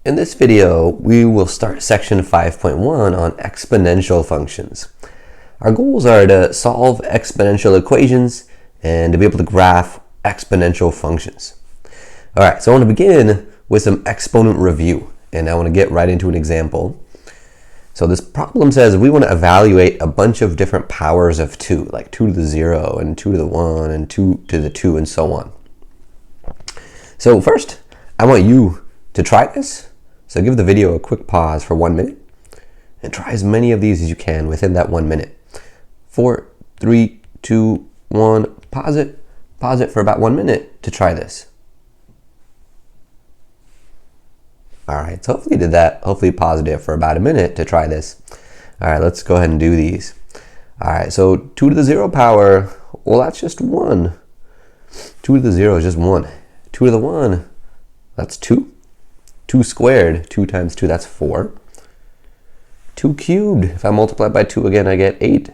In this video, we will start section 5.1 on exponential functions. Our goals are to solve exponential equations and to be able to graph exponential functions. All right, so I want to begin with some exponent review, and I want to get right into an example. So this problem says we want to evaluate a bunch of different powers of 2, like 2 to the 0 and 2 to the 1 and 2 to the 2 and so on. So first, I want you to try this. So give the video a quick pause for 1 minute and try as many of these as you can within that 1 minute. 4, 3, 2, 1, pause it. Pause it for about 1 minute to try this. All right, so hopefully you did that. Hopefully pause it for about a minute to try this. All right, let's go ahead and do these. All right, so 2 to the 0 power, well, that's just 1. 2 to the 0 is just 1. 2 to the 1, that's 2. 2 squared, 2 times 2, that's 4. 2 cubed, if I multiply by 2 again, I get 8.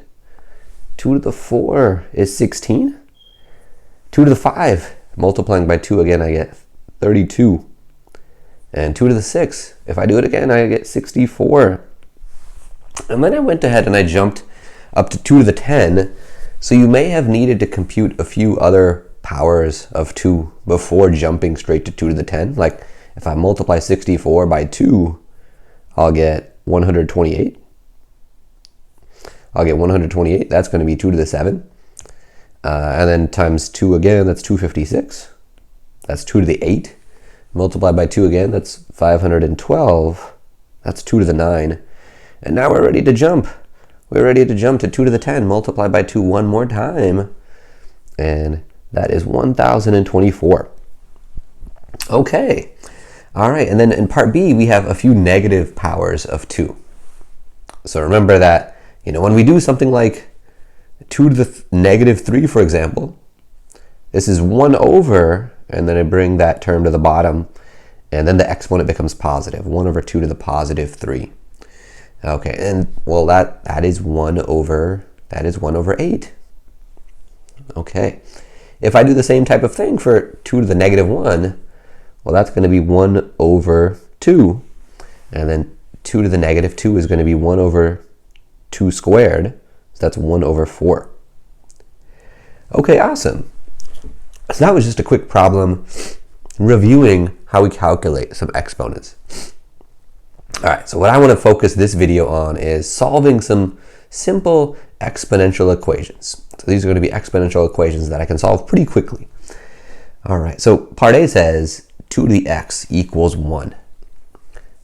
2 to the 4 is 16. 2 to the 5, multiplying by 2 again, I get 32. And 2 to the 6, if I do it again, I get 64. And then I went ahead and I jumped up to 2 to the 10. So you may have needed to compute a few other powers of 2 before jumping straight to 2 to the 10. Like if I multiply 64 by 2, I'll get 128. I'll get 128. That's going to be 2 to the 7. And then times 2 again, that's 256. That's 2 to the 8. Multiply by 2 again, that's 512. That's 2 to the 9. And now we're ready to jump. We're ready to jump to 2 to the 10. Multiply by 2 one more time. And that is 1024. Okay. All right, and then in part B, we have a few negative powers of 2. So remember that, when we do something like 2 to the negative 3, for example, this is 1 over, and then I bring that term to the bottom, and then the exponent becomes positive, 1 over 2 to the positive 3. Okay, and well, that is 1 over 8. Okay. If I do the same type of thing for 2 to the negative 1, well, that's going to be 1 over 2. And then 2 to the negative 2 is going to be 1 over 2 squared. So that's 1 over 4. Okay, awesome. So that was just a quick problem reviewing how we calculate some exponents. All right, so what I want to focus this video on is solving some simple exponential equations. So these are going to be exponential equations that I can solve pretty quickly. All right, so part A says 2 to the x equals 1.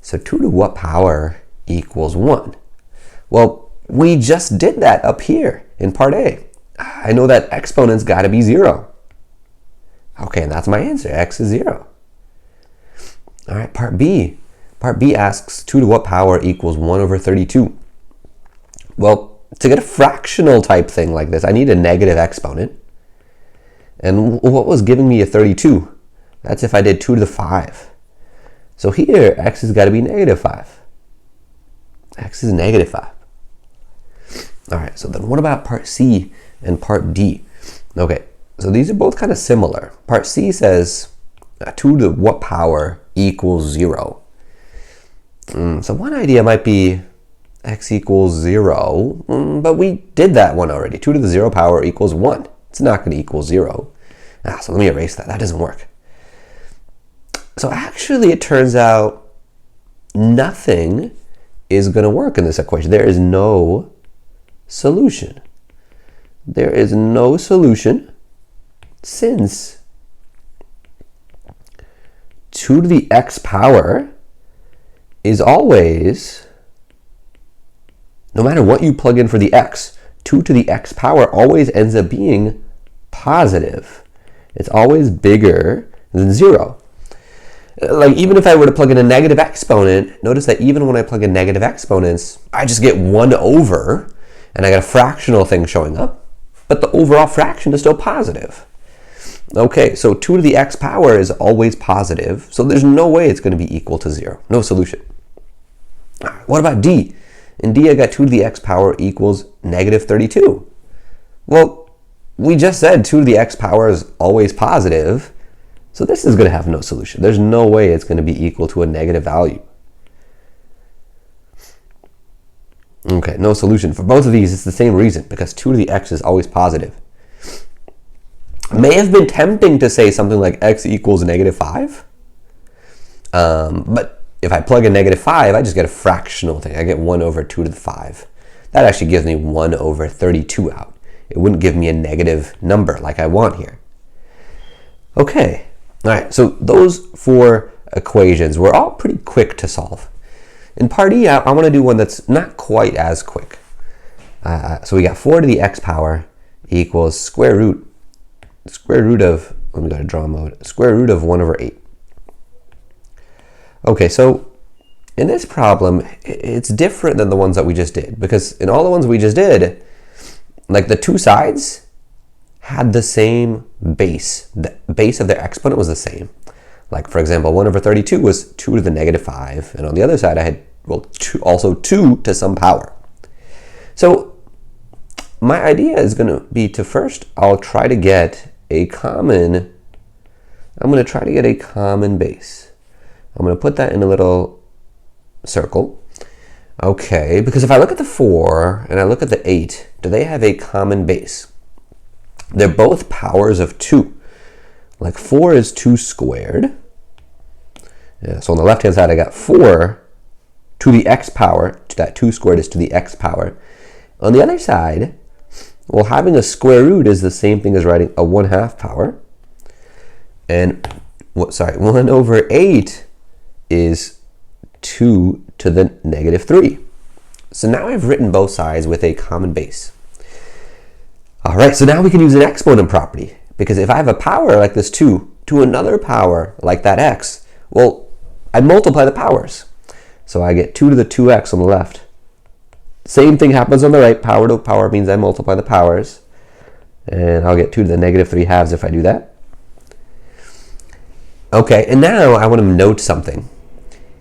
So 2 to what power equals 1? Well, we just did that up here in part A. I know that exponent's got to be 0. Okay, and that's my answer. X is 0. All right, part B. Part B asks 2 to what power equals 1 over 32? Well, to get a fractional type thing like this, I need a negative exponent. And what was giving me a 32? That's if I did 2 to the 5. So here, x has got to be negative 5. X is negative 5. All right, so then what about part C and part D? Okay, so these are both kind of similar. Part C says 2 to what power equals 0. So one idea might be x equals 0, but we did that one already. 2 to the 0 power equals 1. It's not going to equal 0. So let me erase that. That doesn't work. So actually it turns out nothing is going to work in this equation. There is no solution. There is no solution since 2 to the x power is always, no matter what you plug in for the x, 2 to the x power always ends up being positive. It's always bigger than 0. Like even if I were to plug in a negative exponent, notice that even when I plug in negative exponents, I just get 1 over, and I got a fractional thing showing up, but the overall fraction is still positive. Okay, so 2 to the x power is always positive, so there's no way it's going to be equal to 0. No solution. What about D? In D, I got 2 to the x power equals negative 32. Well, we just said 2 to the x power is always positive, So this is going to have no solution. There's no way it's going to be equal to a negative value. Okay, no solution. For both of these, it's the same reason, because 2 to the x is always positive. May have been tempting to say something like x equals negative 5. But if I plug in negative 5, I just get a fractional thing. I get 1 over 2 to the 5. That actually gives me 1 over 32 out. It wouldn't give me a negative number like I want here. Okay, all right, so those 4 equations were all pretty quick to solve. In part E, I want to do one that's not quite as quick. So we got 4 to the x power equals square root of, let me go to draw mode, square root of 1 over 8. Okay, so in this problem, it's different than the ones that we just did, because in all the ones we just did, like the two sides had the same base. The base of their exponent was the same. Like, for example, 1 over 32 was 2 to the negative 5. And on the other side, I had, well, also 2 to some power. So my idea is going to be to first, I'll try to get a common, I'm going to try to get a common base. I'm going to put that in a little circle. Okay, because if I look at the 4 and I look at the 8, do they have a common base? They're both powers of 2. Like 4 is 2 squared. Yeah, so on the left-hand side, I got 4 to the x power. That 2 squared is to the x power. On the other side, well, having a square root is the same thing as writing a 1/2 power. And, 1 over 8 is 2 to the negative 3. So now I've written both sides with a common base. All right, so now we can use an exponent property. Because if I have a power like this 2 to another power like that x, well, I multiply the powers. So I get 2 to the 2x on the left. Same thing happens on the right. Power to power means I multiply the powers. And I'll get 2 to the negative 3/2 if I do that. Okay, and now I want to note something.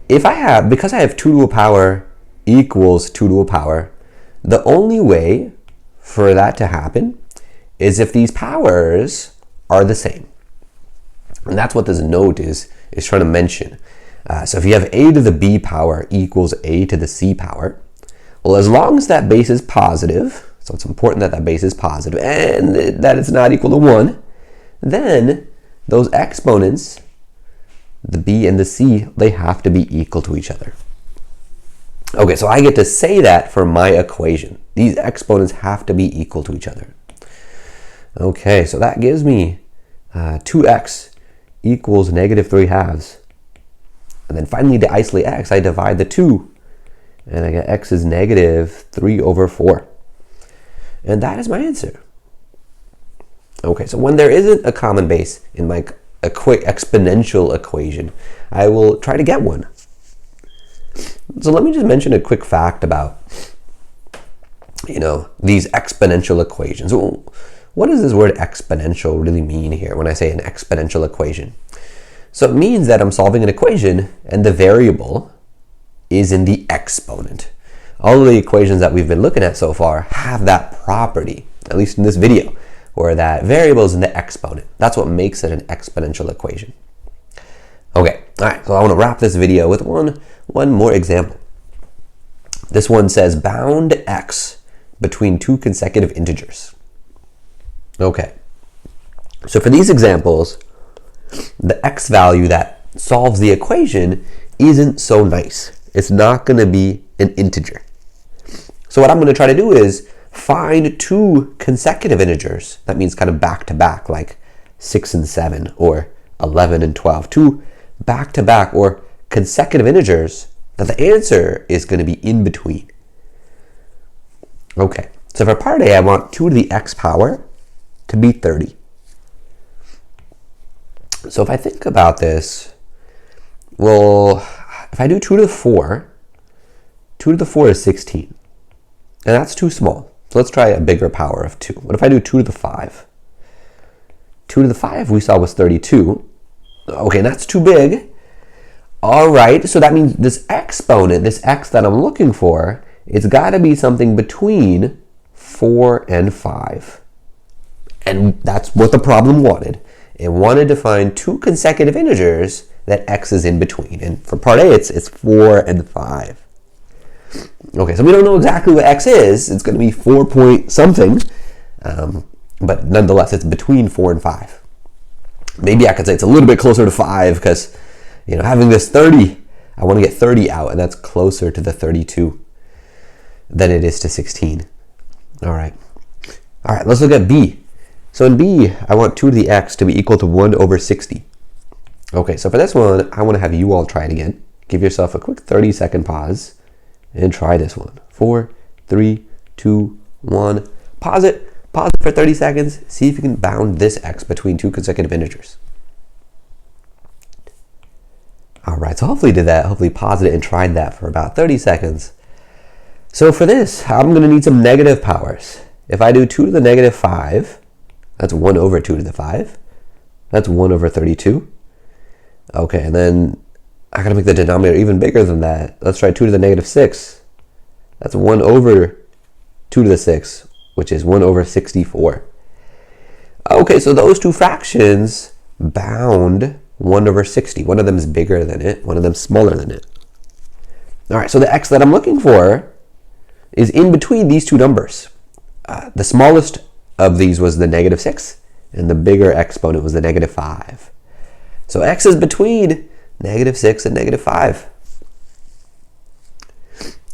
Because I have 2 to a power equals 2 to a power, the only way for that to happen is if these powers are the same. And that's what this note is trying to mention. So if you have a to the b power equals a to the c power, well, as long as that base is positive, so it's important that that base is positive and that it's not equal to 1, then those exponents, the b and the c, they have to be equal to each other. Okay, so I get to say that for my equation. These exponents have to be equal to each other. Okay, so that gives me 2x equals negative 3/2. And then finally, to isolate x, I divide the 2. And I get x is negative 3 over 4. And that is my answer. Okay, so when there isn't a common base in my exponential equation, I will try to get one. So let me just mention a quick fact about, these exponential equations. What does this word exponential really mean here when I say an exponential equation? So it means that I'm solving an equation and the variable is in the exponent. All of the equations that we've been looking at so far have that property, at least in this video, where that variable is in the exponent. That's what makes it an exponential equation. Okay, all right, so I want to wrap this video with one more example. This one says bound x between 2 consecutive integers. Okay, so for these examples, the x value that solves the equation isn't so nice. It's not going to be an integer. So what I'm going to try to do is find 2 consecutive integers. That means kind of back to back, like 6 and 7 or 11 and 12. 2 back to back or consecutive integers that the answer is going to be in between. Okay, so for part A, I want 2 to the x power to be 30. So if I think about this, well, if I do 2 to the 4, 2 to the 4 is 16. And that's too small. So let's try a bigger power of 2. What if I do 2 to the 5? 2 to the 5 we saw was 32. Okay, that's too big. All right, so that means this exponent, this x that I'm looking for, it's got to be something between 4 and 5. And that's what the problem wanted. It wanted to find two consecutive integers that x is in between. And for part A, it's 4 and 5. Okay, so we don't know exactly what x is. It's going to be 4 point something, but nonetheless, it's between 4 and 5. Maybe I could say it's a little bit closer to 5 because, having this 30, I want to get 30 out, and that's closer to the 32 than it is to 16. All right, let's look at B. So in B, I want 2 to the x to be equal to 1 over 60. Okay, so for this one, I want to have you all try it again. Give yourself a quick 30-second pause and try this one. 4, 3, 2, 1. Pause it for 30 seconds. See if you can bound this x between two consecutive integers. All right, so hopefully you did that. Hopefully paused it and tried that for about 30 seconds. So for this, I'm going to need some negative powers. If I do 2 to the negative 5, that's 1 over 2 to the 5. That's 1 over 32. Okay, and then I gotta make the denominator even bigger than that. Let's try 2 to the negative 6. That's 1 over 2 to the 6, which is 1 over 64. Okay, so those two fractions bound 1 over 60. One of them is bigger than it, one of them smaller than it. All right, so the x that I'm looking for is in between these two numbers. The smallest of these was the negative 6, and the bigger exponent was the negative 5. So x is between negative 6 and negative 5.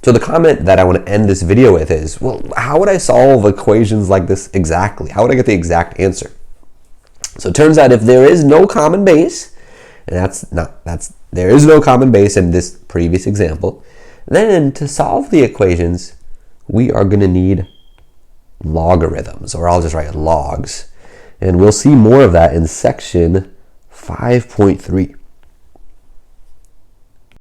So the comment that I want to end this video with is, well, how would I solve equations like this exactly? How would I get the exact answer? So it turns out if there is no common base, and there is no common base in this previous example, then to solve the equations, we are going to need logarithms, or I'll just write logs. And we'll see more of that in section 5.3.